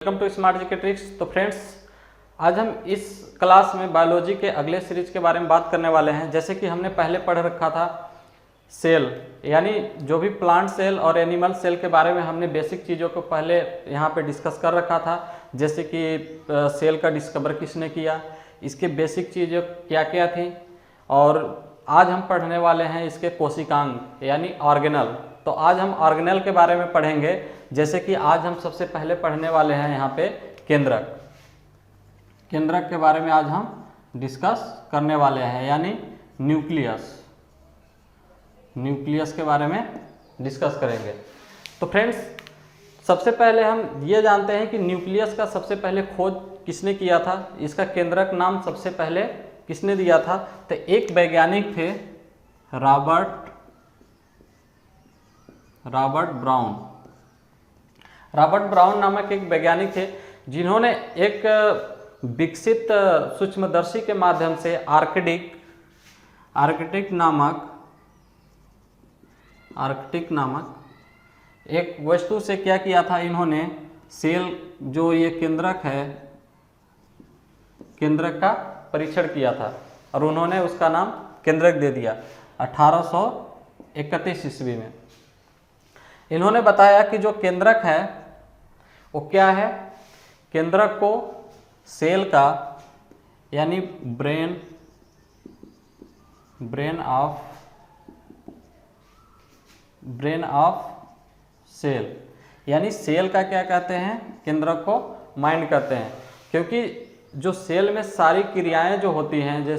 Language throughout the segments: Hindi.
Welcome to smart GK tricks. तो फ्रेंड्स, आज हम इस क्लास में बायोलॉजी के अगले सीरीज के बारे में बात करने वाले हैं। जैसे कि हमने पहले पढ़ रखा था सेल, यानी जो भी प्लांट सेल और एनिमल सेल के बारे में हमने बेसिक चीज़ों को पहले यहाँ पे डिस्कस कर रखा था। जैसे कि सेल का डिस्कवर किसने किया, इसके बेसिक चीज़ें क्या क्या थी, और आज हम पढ़ने वाले हैं इसके कोशिकांग यानी ऑर्गेनल। तो आज हम ऑर्गेनल के बारे में पढ़ेंगे। जैसे कि आज हम सबसे पहले पढ़ने वाले हैं यहाँ पे केंद्रक। केंद्रक के बारे में आज हम डिस्कस करने वाले हैं, यानी न्यूक्लियस। न्यूक्लियस के बारे में डिस्कस करेंगे। तो फ्रेंड्स, सबसे पहले हम ये जानते हैं कि न्यूक्लियस का सबसे पहले खोज किसने किया था, इसका केंद्रक नाम सबसे पहले किसने दिया था। तो एक वैज्ञानिक थे रॉबर्ट ब्राउन। रॉबर्ट ब्राउन नामक एक वैज्ञानिक थे जिन्होंने एक विकसित सूक्ष्मदर्शी के माध्यम से आर्कटिक नामक एक वस्तु से क्या किया था, इन्होंने सेल जो ये केंद्रक है, केंद्रक का परीक्षण किया था और उन्होंने उसका नाम केंद्रक दे दिया 1831 ईस्वी में। इन्होंने बताया कि जो केंद्रक है वो क्या है। केंद्रक को सेल का यानी ब्रेन ऑफ सेल, यानी सेल का क्या कहते हैं, केंद्रक को माइंड कहते हैं। क्योंकि जो सेल में सारी क्रियाएं जो होती हैं,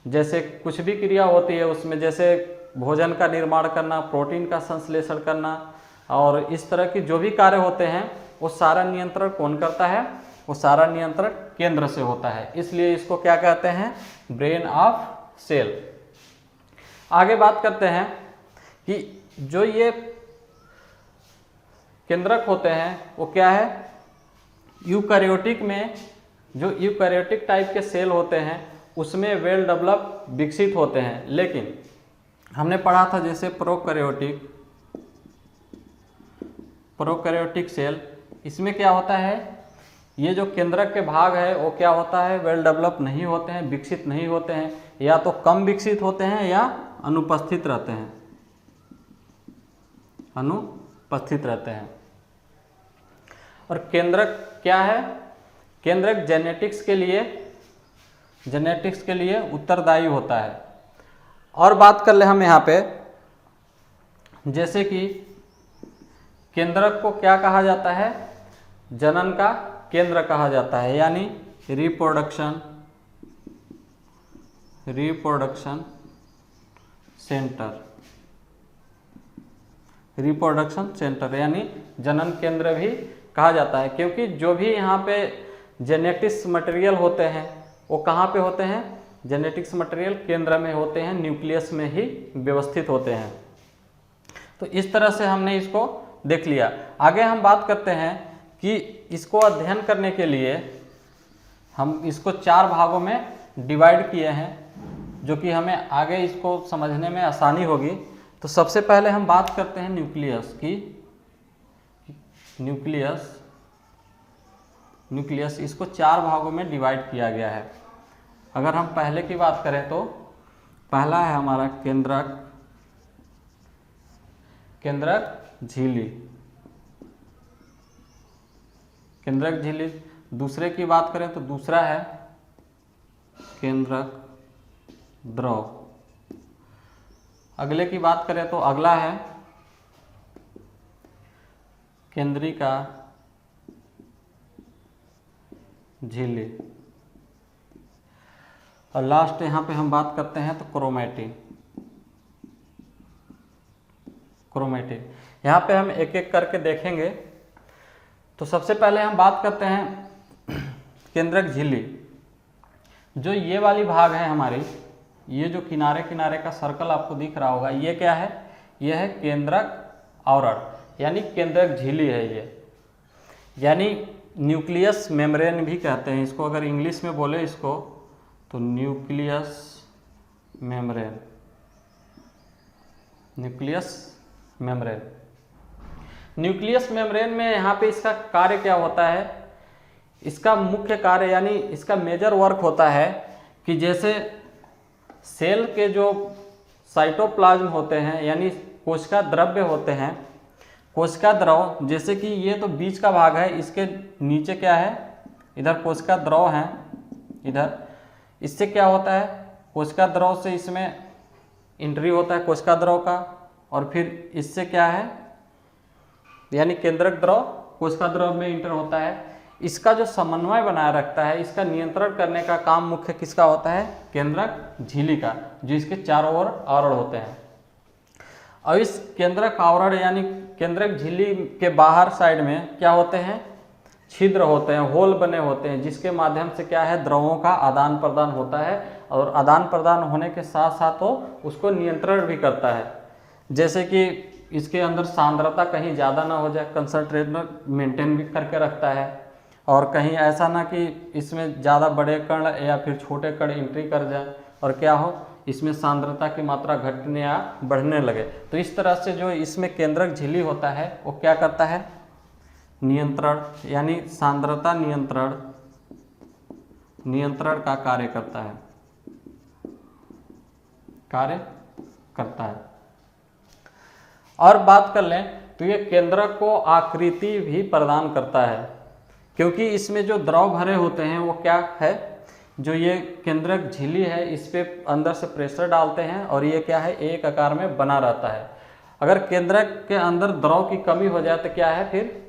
जैसे कुछ भी क्रिया होती है उसमें, जैसे भोजन का निर्माण करना, प्रोटीन का संश्लेषण करना और इस तरह की जो भी कार्य होते हैं, वो सारा नियंत्रण कौन करता है, वो सारा नियंत्रण केंद्र से होता है। इसलिए इसको क्या कहते हैं, ब्रेन ऑफ सेल। आगे बात करते हैं कि जो ये केंद्रक होते हैं वो क्या है। यूकैरियोटिक में जो यूकैरियोटिक टाइप के सेल होते हैं उसमें वेल डेवलप विकसित होते हैं, लेकिन हमने पढ़ा था जैसे प्रोकैरियोटिक सेल, इसमें क्या होता है, ये जो केंद्रक के भाग है वो क्या होता है, वेल डेवलप नहीं होते हैं, विकसित नहीं होते हैं, या तो कम विकसित होते हैं या अनुपस्थित रहते हैं। और केंद्रक क्या है, केंद्रक जेनेटिक्स के लिए उत्तरदायी होता है। और बात कर ले हम यहाँ पे, जैसे कि केंद्रक को क्या कहा जाता है, जनन का केंद्र कहा जाता है, यानी रिप्रोडक्शन सेंटर यानी जनन केंद्र भी कहा जाता है। क्योंकि जो भी यहाँ पे जेनेटिक्स मटेरियल होते हैं वो कहाँ पे होते हैं, जेनेटिक्स मटेरियल केंद्र में होते हैं, न्यूक्लियस में ही व्यवस्थित होते हैं। तो इस तरह से हमने इसको देख लिया। आगे हम बात करते हैं कि इसको अध्ययन करने के लिए हम इसको 4 भागों में डिवाइड किए हैं, जो कि हमें आगे इसको समझने में आसानी होगी। तो सबसे पहले हम बात करते हैं न्यूक्लियस की। न्यूक्लियस इसको 4 भागों में डिवाइड किया गया है। अगर हम पहले की बात करें तो पहला है हमारा केंद्रक झिल्ली। दूसरे की बात करें तो दूसरा है केंद्रक द्रव। अगले की बात करें तो अगला है केंद्रिका झिल्ली। और लास्ट यहाँ पे हम बात करते हैं तो क्रोमैटिन। यहाँ पे हम एक एक करके देखेंगे। तो सबसे पहले हम बात करते हैं केंद्रक झिल्ली। जो ये वाली भाग है हमारी, ये जो किनारे किनारे का सर्कल आपको दिख रहा होगा, ये क्या है, ये है केंद्रक आवरण यानी केंद्रक झिल्ली है ये, यानी न्यूक्लियस मेम्ब्रेन भी कहते हैं इसको। अगर इंग्लिश में बोले इसको तो न्यूक्लियस मेम्ब्रेन। न्यूक्लियस मेम्ब्रेन में यहाँ पे इसका कार्य क्या होता है इसका मुख्य कार्य यानी इसका मेजर वर्क होता है कि जैसे सेल के जो साइटोप्लाज्म होते हैं यानी कोशिका द्रव्य होते हैं, कोशिका द्रव, जैसे कि ये तो बीच का भाग है, इसके नीचे क्या है, इधर कोशिका द्रव है, इधर इससे क्या होता है, कोशिका द्रव से इसमें एंट्री होता है कोशिका द्रव का, और फिर इससे क्या है यानी केंद्रक द्रव कोशिका द्रव में इंटर होता है। इसका जो समन्वय बनाए रखता है, इसका नियंत्रण करने का काम मुख्य किसका होता है, केंद्रक झिल्ली का, जो इसके चारों ओर आवरण होते हैं। और इस केंद्रक आवरण यानी केंद्रक झिल्ली के बाहर साइड में क्या होते हैं, छिद्र होते हैं, होल बने होते हैं, जिसके माध्यम से क्या है, द्रवों का आदान प्रदान होता है, और आदान प्रदान होने के साथ साथ वो उसको नियंत्रण भी करता है। जैसे कि इसके अंदर सांद्रता कहीं ज़्यादा ना हो जाए, कंसंट्रेशन मेंटेन भी करके रखता है, और कहीं ऐसा ना कि इसमें ज़्यादा बड़े कण या फिर छोटे कण एंट्री कर जाए और क्या हो, इसमें सांद्रता की मात्रा घटने या बढ़ने लगे। तो इस तरह से जो इसमें केंद्रक झिल्ली होता है वो क्या करता है, नियंत्रण यानी सांद्रता नियंत्रण का कार्य करता है। और बात कर लें तो ये केंद्रक को आकृति भी प्रदान करता है, क्योंकि इसमें जो द्रव भरे होते हैं वो क्या है, जो ये केंद्रक झिल्ली है इस पे अंदर से प्रेशर डालते हैं और ये क्या है, एक आकार में बना रहता है। अगर केंद्रक के अंदर द्रव की कमी हो जाए तो क्या है, फिर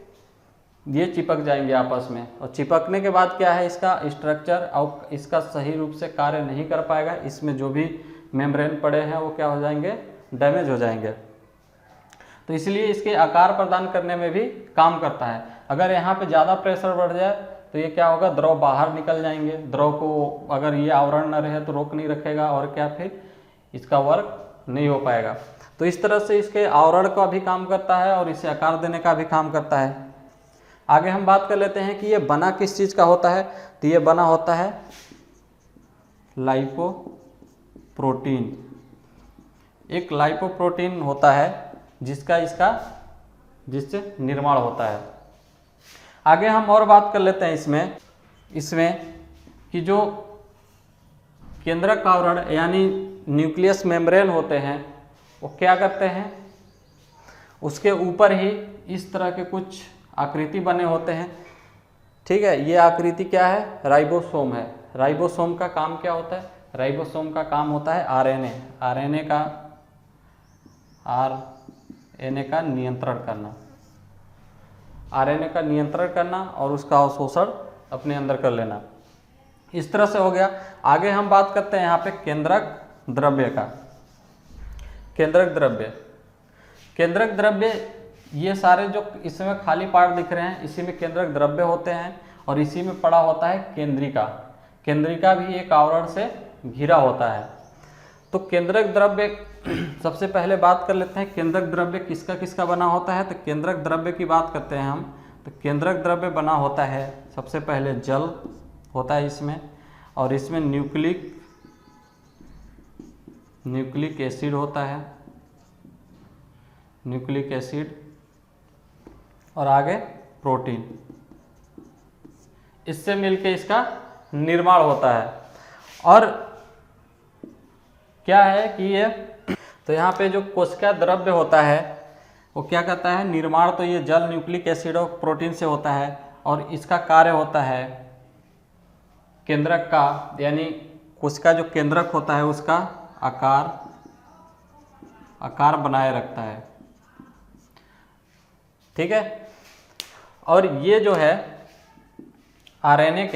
ये चिपक जाएंगे आपस में, और चिपकने के बाद क्या है, इसका स्ट्रक्चर और इसका सही रूप से कार्य नहीं कर पाएगा। इसमें जो भी मेम्ब्रेन पड़े हैं वो क्या हो जाएंगे, डैमेज हो जाएंगे। तो इसलिए इसके आकार प्रदान करने में भी काम करता है। अगर यहाँ पे ज़्यादा प्रेशर बढ़ जाए तो ये क्या होगा, द्रव बाहर निकल जाएंगे, द्रव को अगर ये आवरण न रहे तो रोक नहीं रखेगा, और क्या फिर इसका वर्क नहीं हो पाएगा। तो इस तरह से इसके आवरण का भी काम करता है और इसे आकार देने का भी काम करता है। आगे हम बात कर लेते हैं कि ये बना किस चीज़ का होता है, तो ये बना होता है लाइपोप्रोटीन। एक लाइपोप्रोटीन होता है जिससे निर्माण होता है। आगे हम और बात कर लेते हैं इसमें कि जो केंद्रक आवरण यानी न्यूक्लियस मेम्ब्रेन होते हैं वो क्या करते हैं, उसके ऊपर ही इस तरह के कुछ आकृति बने होते हैं। ठीक है, ये आकृति क्या है, राइबोसोम है। राइबोसोम का काम क्या होता है, राइबोसोम का काम होता है आरएनए का नियंत्रण करना, आरएनए का नियंत्रण करना और उसका अवशोषण अपने अंदर कर लेना। इस तरह से हो गया। आगे हम बात करते हैं यहाँ पे केंद्रक द्रव्य का। केंद्रक द्रव्य ये सारे जो इसमें खाली पार्ट दिख रहे हैं इसी में केंद्रक द्रव्य होते हैं, और इसी में पड़ा होता है केंद्रिका भी एक आवरण से घिरा होता है। तो केंद्रक द्रव्य सबसे पहले बात कर लेते हैं, केंद्रक द्रव्य किसका किसका बना होता है। तो केंद्रक द्रव्य की बात करते हैं हम, तो केंद्रक द्रव्य बना होता है सबसे पहले जल होता है इसमें, और इसमें न्यूक्लिक एसिड होता है, न्यूक्लिक एसिड, और आगे प्रोटीन। इससे मिलके इसका निर्माण होता है। और क्या है कि ये तो यहाँ पे जो कोशिका द्रव्य होता है वो क्या करता है, निर्माण तो ये जल, न्यूक्लिक एसिड और प्रोटीन से होता है, और इसका कार्य होता है केंद्रक का यानी कोशिका जो केंद्रक होता है उसका आकार बनाए रखता है। ठीक है, और ये जो है आरएनए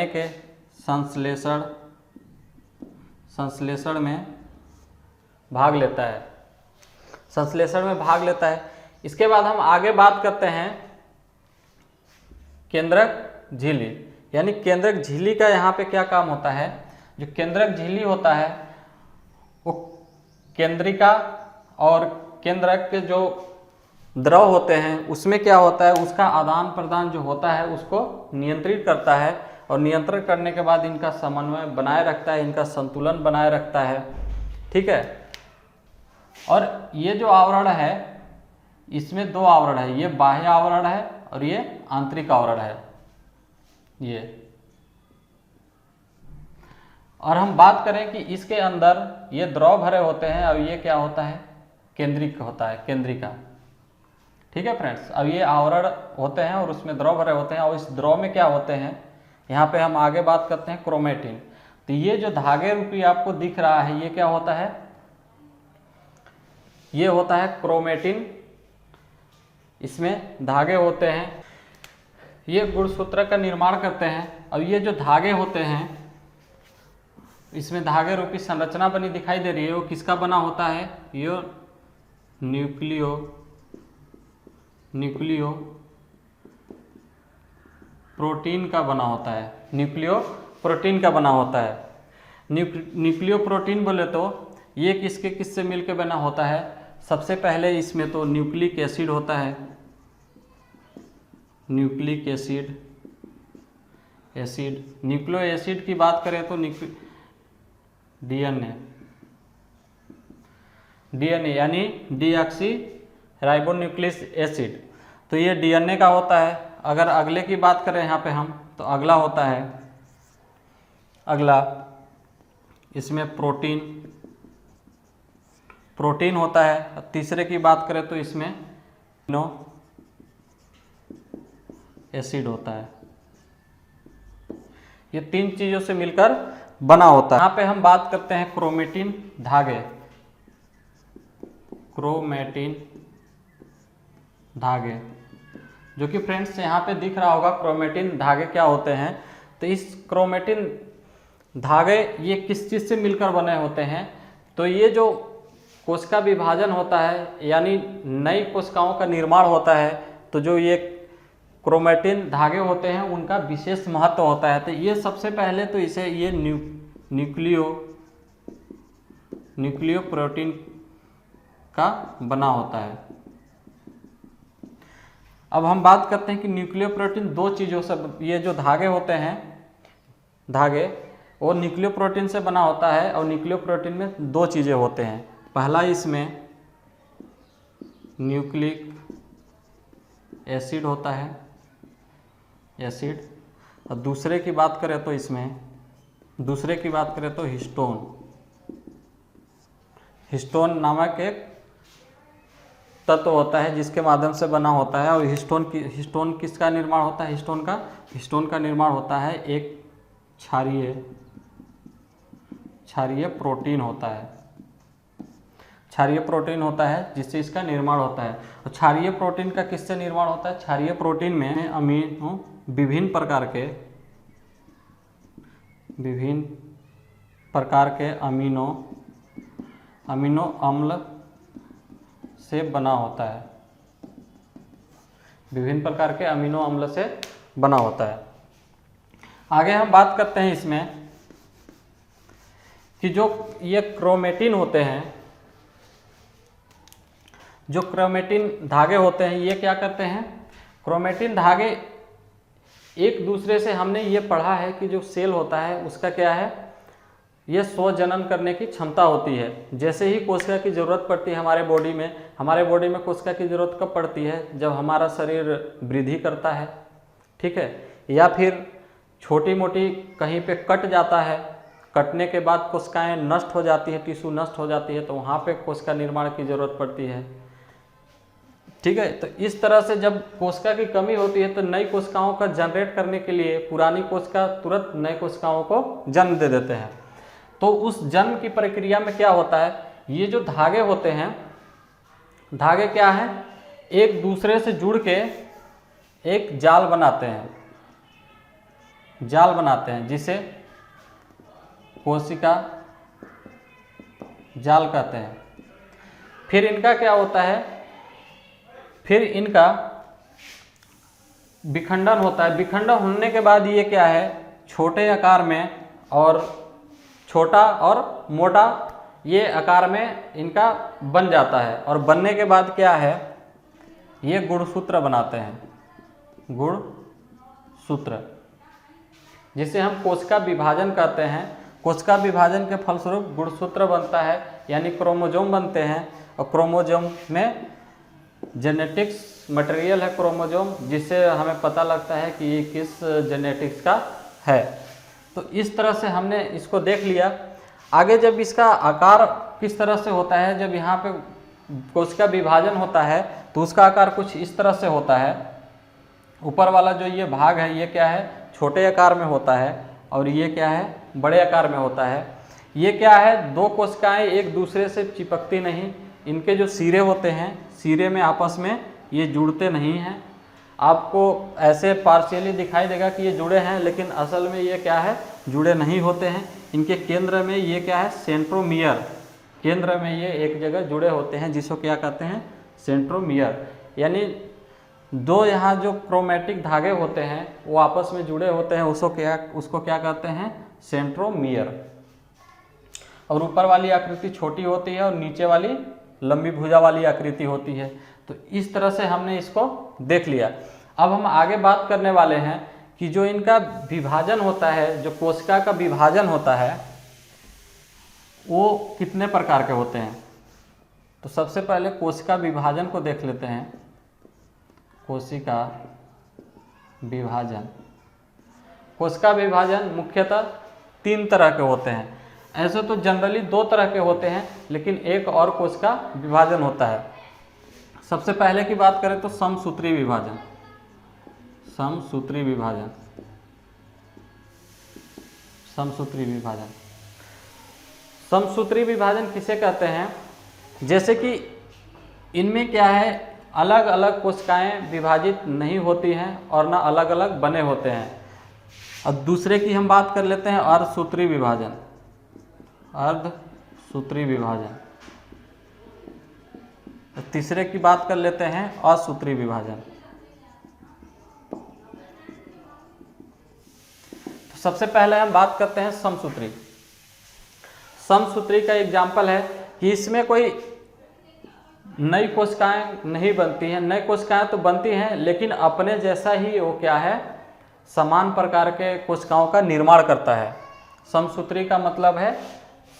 के संश्लेषण में भाग लेता है। इसके बाद हम आगे बात करते हैं केंद्रक झिल्ली, यानी केंद्रक झिल्ली का यहाँ पे क्या काम होता है। जो केंद्रक झिल्ली होता है वो केंद्रिका और केंद्रक के जो द्रव होते हैं उसमें क्या होता है, उसका आदान प्रदान जो होता है उसको नियंत्रित करता है, और नियंत्रण करने के बाद इनका समन्वय बनाए रखता है, इनका संतुलन बनाए रखता है। ठीक है, और ये जो आवरण है इसमें दो आवरण है, ये बाह्य आवरण है और ये आंतरिक आवरण है ये। और हम बात करें कि इसके अंदर ये द्रव भरे होते हैं और ये क्या होता है, केंद्रिक होता है, केंद्रिका। ठीक है फ्रेंड्स, अब ये आवरण होते हैं और उसमें द्रव भरे होते हैं और इस द्रव में क्या होते हैं, यहाँ पे हम आगे बात करते हैं क्रोमेटिन। तो ये जो धागे रूपी आपको दिख रहा है ये क्या होता है, ये होता है क्रोमेटिन। इसमें धागे होते हैं, ये गुणसूत्र का निर्माण करते हैं। अब ये जो धागे होते हैं, इसमें धागे रूपी संरचना बनी दिखाई दे रही है, वो किसका बना होता है, ये न्यूक्लियो प्रोटीन का बना होता है, न्यूक्लियो प्रोटीन का बना होता है। न्यूक्लियो प्रोटीन बोले तो ये किससे मिलकर बना होता है, सबसे पहले इसमें तो न्यूक्लिक एसिड होता है, न्यूक्लिक एसिड। न्यूक्लियो एसिड की बात करें तो डीएनए यानी डीऑक्सी राइबोन्यूक्लिक एसिड। तो ये डीएनए का होता है। अगर अगले की बात करें यहाँ पे हम, तो अगला होता है, अगला इसमें प्रोटीन होता है। तीसरे की बात करें तो इसमें अमीनो एसिड होता है। ये तीन चीजों से मिलकर बना होता है। यहाँ पे हम बात करते हैं क्रोमेटिन धागे, जो कि फ्रेंड्स यहाँ पे दिख रहा होगा क्रोमेटिन धागे क्या होते हैं। तो इस क्रोमेटिन धागे ये किस चीज़ से मिलकर बने होते हैं, तो ये जो कोशिका विभाजन होता है यानी नई कोशिकाओं का निर्माण होता है, तो जो ये क्रोमेटिन धागे होते हैं उनका विशेष महत्व होता है। तो ये सबसे पहले तो इसे ये न्यूक्लियो प्रोटीन का बना होता है। अब हम बात करते हैं कि न्यूक्लियो प्रोटीन दो चीज़ों से, ये जो धागे होते हैं, धागे वो न्यूक्लियो प्रोटीन से बना होता है। और न्यूक्लियो प्रोटीन में दो चीज़ें होते हैं, पहला इसमें न्यूक्लिक एसिड होता है, एसिड। और दूसरे की बात करें तो हिस्टोन नामक एक तत्व होता है जिसके माध्यम से बना होता है। और हिस्टोन किसका निर्माण होता है, हिस्टोन का निर्माण होता है एक क्षारीय प्रोटीन होता है, जिससे इसका निर्माण होता है। और क्षारीय प्रोटीन का किससे निर्माण होता है, क्षारीय प्रोटीन में विभिन्न प्रकार के अमीनो अम्ल से बना होता है, विभिन्न प्रकार के अमीनो अम्ल से बना होता है। आगे हम बात करते हैं इसमें कि जो ये क्रोमेटिन होते हैं, जो क्रोमेटिन धागे होते हैं, ये क्या करते हैं, क्रोमेटिन धागे एक दूसरे से, हमने ये पढ़ा है कि जो सेल होता है उसका क्या है, ये स्वजनन करने की क्षमता होती है। जैसे ही कोशिका की ज़रूरत पड़ती है हमारे बॉडी में कोशिका की ज़रूरत कब पड़ती है, जब हमारा शरीर वृद्धि करता है, ठीक है, या फिर छोटी मोटी कहीं पे कट जाता है, कटने के बाद कोशिकाएं नष्ट हो जाती है, टिश्यू नष्ट हो जाती है, तो वहाँ पे कोशिका निर्माण की ज़रूरत पड़ती है। ठीक है, तो इस तरह से जब कोशिका की कमी होती है तो नई कोशिकाओं का जनरेट करने के लिए पुरानी कोशिका तुरंत नई कोशिकाओं को जन्म दे देते हैं। तो उस जन्म की प्रक्रिया में क्या होता है, ये जो धागे होते हैं, धागे क्या है, एक दूसरे से जुड़ के एक जाल बनाते हैं, जिसे कोशिका जाल कहते हैं। फिर इनका क्या होता है, फिर इनका विखंडन होता है। विखंडन होने के बाद ये क्या है, छोटे आकार में, और छोटा और मोटा ये आकार में इनका बन जाता है। और बनने के बाद क्या है, ये गुणसूत्र बनाते हैं, गुणसूत्र, जिसे हम कोशिका विभाजन कहते हैं। कोशिका विभाजन के फलस्वरूप गुणसूत्र बनता है, यानी क्रोमोसोम बनते हैं। और क्रोमोसोम में जेनेटिक्स मटेरियल है क्रोमोजोम, जिससे हमें पता लगता है कि ये किस जेनेटिक्स का है। तो इस तरह से हमने इसको देख लिया। आगे जब इसका आकार किस तरह से होता है, जब यहाँ पे कोशिका विभाजन होता है तो उसका आकार कुछ इस तरह से होता है। ऊपर वाला जो ये भाग है ये क्या है, छोटे आकार में होता है, और ये क्या है, बड़े आकार में होता है। ये क्या है, दो कोशिकाएं एक दूसरे से चिपकती नहीं, इनके जो सिरे होते हैं, सिरे में आपस में ये जुड़ते नहीं हैं। आपको ऐसे पार्शियली दिखाई देगा कि ये जुड़े हैं, लेकिन असल में ये क्या है, जुड़े नहीं होते हैं। इनके केंद्र में ये क्या है, सेंट्रोमियर, केंद्र में ये एक जगह जुड़े होते हैं, जिसको क्या कहते हैं, सेंट्रोमियर। यानी दो यहाँ जो क्रोमैटिक धागे होते हैं वो आपस में जुड़े होते हैं, उसको क्या कहते हैं, सेंट्रोमियर। और ऊपर वाली आकृति छोटी होती है और नीचे वाली लंबी भुजा वाली आकृति होती है। तो इस तरह से हमने इसको देख लिया। अब हम आगे बात करने वाले हैं कि जो इनका विभाजन होता है, जो कोशिका का विभाजन होता है, वो कितने प्रकार के होते हैं। तो सबसे पहले कोशिका विभाजन को देख लेते हैं। कोशिका विभाजन, कोशिका विभाजन मुख्यतः 3 तरह के होते हैं। ऐसे तो जनरली 2 तरह के होते हैं, लेकिन एक और कोशिका विभाजन होता है। सबसे पहले की बात करें तो समसूत्री विभाजन। समसूत्री विभाजन, समसूत्री विभाजन, समसूत्री विभाजन किसे कहते हैं, जैसे कि इनमें क्या है, अलग अलग कोशिकाएं विभाजित नहीं होती हैं और ना अलग अलग बने होते हैं। और दूसरे की हम बात कर लेते हैं अर्धसूत्री विभाजन। अर्धसूत्री विभाजन। तीसरे की बात कर लेते हैं असूत्री विभाजन। तो सबसे पहले हम बात करते हैं समसूत्री। समसूत्री का एग्जाम्पल है कि इसमें कोई नई कोशिकाएं नहीं बनती हैं। नई कोशिकाएं तो बनती हैं, लेकिन अपने जैसा ही वो क्या है, समान प्रकार के कोशिकाओं का निर्माण करता है। समसूत्री का मतलब है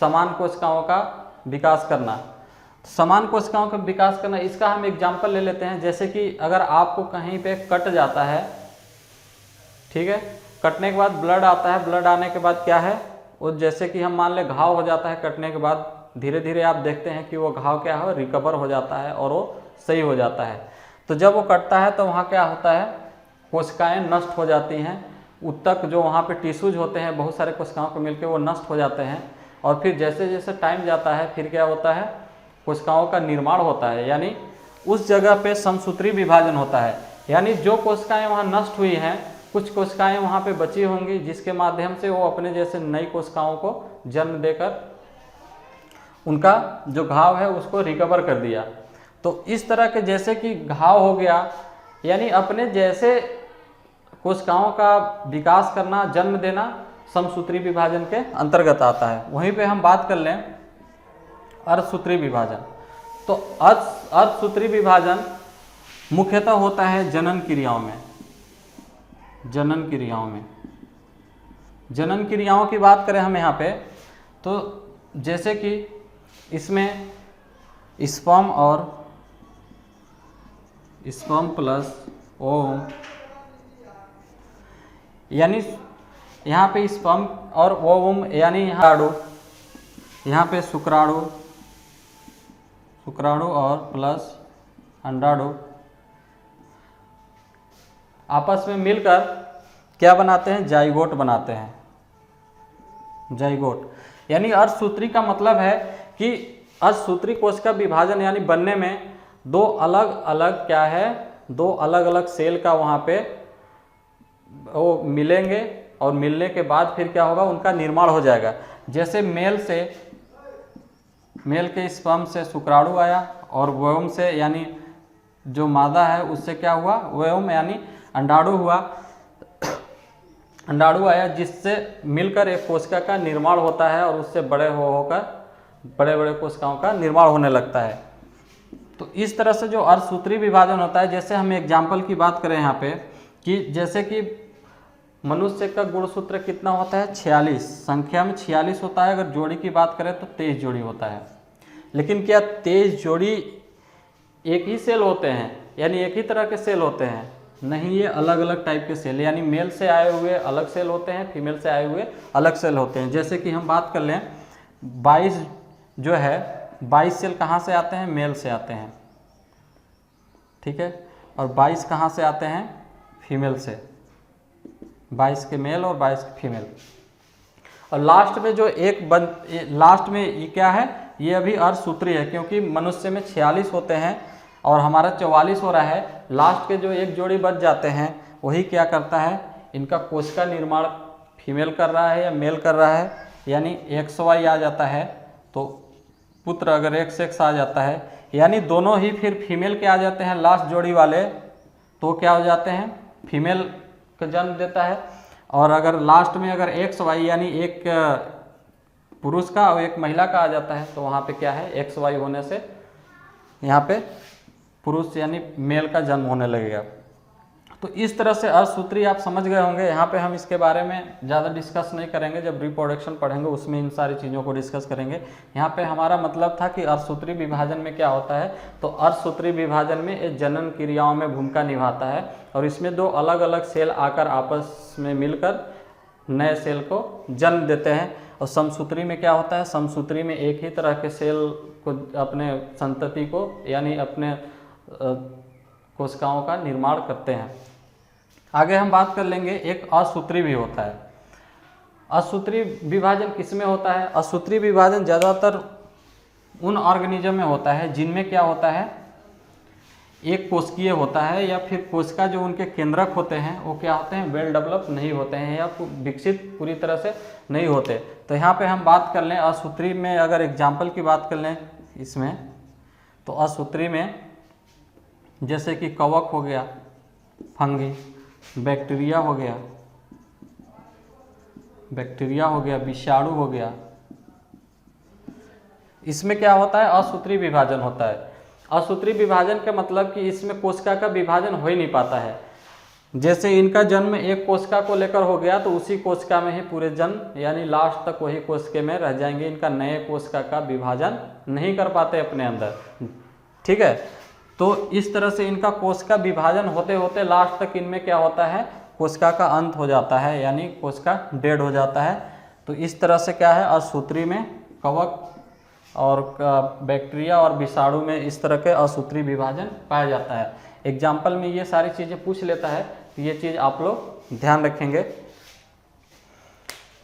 समान कोशिकाओं का विकास करना। समान कोशिकाओं का विकास करना, इसका हम एग्जाम्पल ले लेते हैं। जैसे कि अगर आपको कहीं पे कट जाता है, ठीक है, कटने के बाद ब्लड आता है, ब्लड आने के बाद क्या है, वो जैसे कि हम मान ले घाव हो जाता है, कटने के बाद धीरे धीरे आप देखते हैं कि वो घाव क्या है, रिकवर हो जाता है और वो सही हो जाता है। तो जब वो कटता है तो वहाँ क्या होता है, कोशिकाएं नष्ट हो जाती हैं। उत्तक जो वहाँ पे टिश्यूज होते हैं, बहुत सारे कोशिकाओं को मिलकर वो नष्ट हो जाते हैं। और फिर जैसे जैसे टाइम जाता है, फिर क्या होता है, कोशिकाओं का निर्माण होता है। यानी उस जगह पे समसूत्री विभाजन होता है। यानी जो कोशिकाएं वहाँ नष्ट हुई हैं, कुछ कोशिकाएं वहाँ पे बची होंगी, जिसके माध्यम से वो अपने जैसे नई कोशिकाओं को जन्म देकर उनका जो घाव है उसको रिकवर कर दिया। तो इस तरह के जैसे कि घाव हो गया, यानी अपने जैसे कोशिकाओं का विकास करना, जन्म देना, समसूत्री विभाजन के अंतर्गत आता है। वहीं पे हम बात कर लें अर्धसूत्री विभाजन। तो अर्धसूत्री विभाजन मुख्यतः होता है जनन क्रियाओं में। जनन क्रियाओं में, जनन क्रियाओं की बात करें हम यहाँ पे, तो जैसे कि इसमें स्पर्म और स्पर्म प्लस ओवम, यानी यहाँ पे स्पर्म और ओवम, यानी यहाँ पे शुक्राणु और प्लस अंडाणु आपस में मिलकर क्या बनाते हैं, जाइगोट बनाते हैं। जाइगोट यानी अर्धसूत्री का मतलब है कि अर्धसूत्री कोशिका विभाजन यानी बनने में दो अलग अलग क्या है, दो अलग अलग सेल का वहाँ पे वो मिलेंगे और मिलने के बाद फिर क्या होगा, उनका निर्माण हो जाएगा। जैसे मेल के स्पर्म से शुक्राणु आया और वोम से यानी जो मादा है उससे क्या हुआ, वोम यानी अंडाणु हुआ, अंडाणु आया, जिससे मिलकर एक कोशिका का निर्माण होता है और उससे बड़े होकर बड़े बड़े कोशिकाओं का निर्माण होने लगता है। तो इस तरह से जो अर्धसूत्री विभाजन होता है, जैसे हम एग्जाम्पल की बात करें यहाँ पे कि जैसे कि मनुष्य का गुणसूत्र कितना होता है, 46, संख्या में 46 होता है। अगर जोड़ी की बात करें तो 23 जोड़ी होता है। लेकिन क्या 23 जोड़ी एक ही सेल होते हैं, यानी एक ही तरह के सेल होते हैं? नहीं, ये अलग अलग टाइप के सेल, यानी मेल से आए हुए अलग सेल होते हैं, फीमेल से आए हुए अलग सेल होते हैं। जैसे कि हम बात कर लें 22 जो है, 22 सेल कहाँ से आते हैं? मेल से आते हैं, ठीक है। और 22 कहाँ से आते हैं? फीमेल से। 22 के मेल और 22 के फीमेल। और लास्ट में जो लास्ट में ये क्या है? ये अभी अर्धसूत्री है, क्योंकि मनुष्य में 46 होते हैं और हमारा 44 हो रहा है। लास्ट के जो एक जोड़ी बच जाते हैं वही क्या करता है? इनका कोशिका निर्माण फीमेल कर रहा है या मेल कर रहा है, यानी XY आ जाता है। तो पुत्र अगर XX आ जाता है, यानी दोनों ही फिर फीमेल के आ जाते हैं लास्ट जोड़ी वाले, तो क्या हो जाते हैं? फीमेल का जन्म देता है। और अगर लास्ट में अगर XY यानी एक पुरुष का और एक महिला का आ जाता है, तो वहाँ पे क्या है? XY होने से यहाँ पे पुरुष यानी मेल का जन्म होने लगेगा। तो इस तरह से अर्धसूत्री आप समझ गए होंगे। यहाँ पे हम इसके बारे में ज़्यादा डिस्कस नहीं करेंगे, जब रिप्रोडक्शन पढ़ेंगे उसमें इन सारी चीज़ों को डिस्कस करेंगे। यहाँ पे हमारा मतलब था कि अर्धसूत्री विभाजन में क्या होता है। तो अर्धसूत्री विभाजन में ये जनन क्रियाओं में भूमिका निभाता है और इसमें दो अलग अलग सेल आकर आपस में मिलकर नए सेल को जन्म देते हैं। और समसूत्री में क्या होता है? समसूत्री में एक ही तरह के सेल को, अपने संतति को यानी अपने कोशिकाओं का निर्माण करते हैं। आगे हम बात कर लेंगे, एक असूत्री भी होता है। असूत्री विभाजन किसमें होता है? असूत्री विभाजन ज़्यादातर उन ऑर्गेनिज्म में होता है जिनमें क्या होता है? एक कोशिकीय होता है, या फिर कोशिका जो उनके केंद्रक होते हैं वो क्या होते हैं? वेल डेवलप नहीं होते हैं या विकसित पूरी तरह से नहीं होते। तो यहाँ पे हम बात कर लें असूत्री में, अगर एग्जाम्पल की बात कर लें इसमें, तो असूत्री में जैसे कि कवक हो गया, फंगी, बैक्टीरिया हो गया, विषाणु हो गया, इसमें क्या होता है? असूत्री विभाजन होता है। असूत्री विभाजन का मतलब कि इसमें कोशिका का विभाजन हो ही नहीं पाता है। जैसे इनका जन्म एक कोशिका को लेकर हो गया, तो उसी कोशिका में ही पूरे जन्म यानी लास्ट तक वही कोशिका में रह जाएंगे। इनका नए कोशिका का विभाजन नहीं कर पाते अपने अंदर, ठीक है। तो इस तरह से इनका कोशिका विभाजन होते होते लास्ट तक इनमें क्या होता है? कोशिका का अंत हो जाता है, यानी कोशिका डेड हो जाता है। तो इस तरह से क्या है? असूत्री में कवक और बैक्टीरिया और विषाणु में इस तरह के असूत्री विभाजन पाया जाता है। एग्जाम्पल में ये सारी चीज़ें पूछ लेता है, तो ये चीज़ आप लोग ध्यान रखेंगे।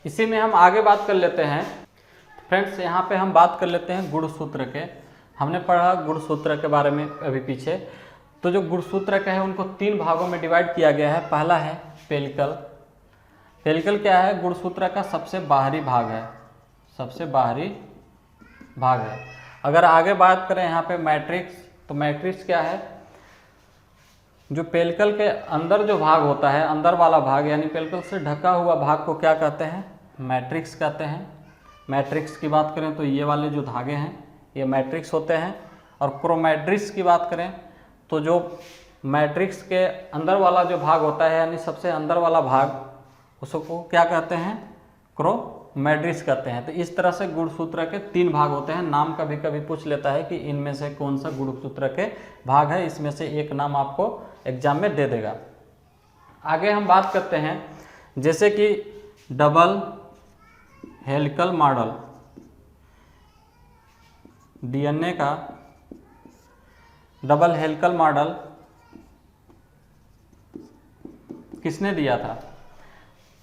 इसी में हम आगे बात कर लेते हैं। फ्रेंड्स, यहाँ पे हम बात कर लेते हैं गुणसूत्र के। हमने पढ़ा गुणसूत्र के बारे में अभी पीछे। तो जो गुणसूत्र के हैं उनको 3 भागों में डिवाइड किया गया है। पहला है पेलिकल। पेलिकल क्या है? गुणसूत्र का सबसे बाहरी भाग है, सबसे बाहरी भाग है। अगर आगे बात करें यहाँ पे मैट्रिक्स, तो मैट्रिक्स क्या है? जो पेलिकल के अंदर जो भाग होता है, अंदर वाला भाग यानी पेलिकल से ढका हुआ भाग को क्या कहते हैं? मैट्रिक्स कहते हैं। मैट्रिक्स की बात करें तो ये वाले जो धागे हैं ये मैट्रिक्स होते हैं। और क्रोमैट्रिक्स की बात करें तो जो मैट्रिक्स के अंदर वाला जो भाग होता है यानी सबसे अंदर वाला भाग उसको क्या कहते हैं? क्रोमैट्रिक्स कहते हैं। तो इस तरह से गुणसूत्र के 3 भाग होते हैं। नाम कभी कभी पूछ लेता है कि इनमें से कौन सा गुणसूत्र के भाग है, इसमें से एक नाम आपको एग्जाम में दे देगा। आगे हम बात करते हैं जैसे कि डबल हेलिकल मॉडल। डीएनए का डबल हेलिकल मॉडल किसने दिया था?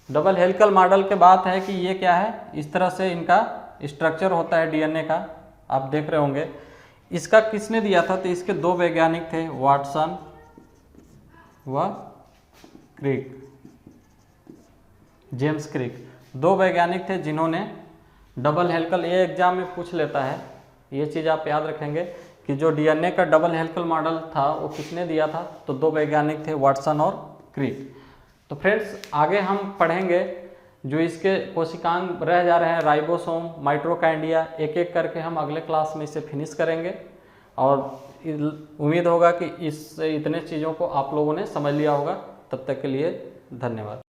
डबल हेलिकल मॉडल के बात है कि ये क्या है? इस तरह से इनका स्ट्रक्चर होता है डीएनए का, आप देख रहे होंगे। इसका किसने दिया था? तो इसके 2 वैज्ञानिक थे, वाटसन व क्रिक, जेम्स क्रिक। 2 वैज्ञानिक थे जिन्होंने डबल हेलिकल, ये एग्जाम में पूछ लेता है, ये चीज़ आप याद रखेंगे कि जो डीएनए का डबल हेलिकल मॉडल था वो किसने दिया था? तो 2 वैज्ञानिक थे, वाटसन और क्रिक। तो फ्रेंड्स, आगे हम पढ़ेंगे जो इसके कोशिकांग रह जा रहे हैं, राइबोसोम, माइटोकॉन्ड्रिया, एक एक करके हम अगले क्लास में इसे फिनिश करेंगे। और उम्मीद होगा कि इस इतने चीज़ों को आप लोगों ने समझ लिया होगा। तब तक के लिए धन्यवाद।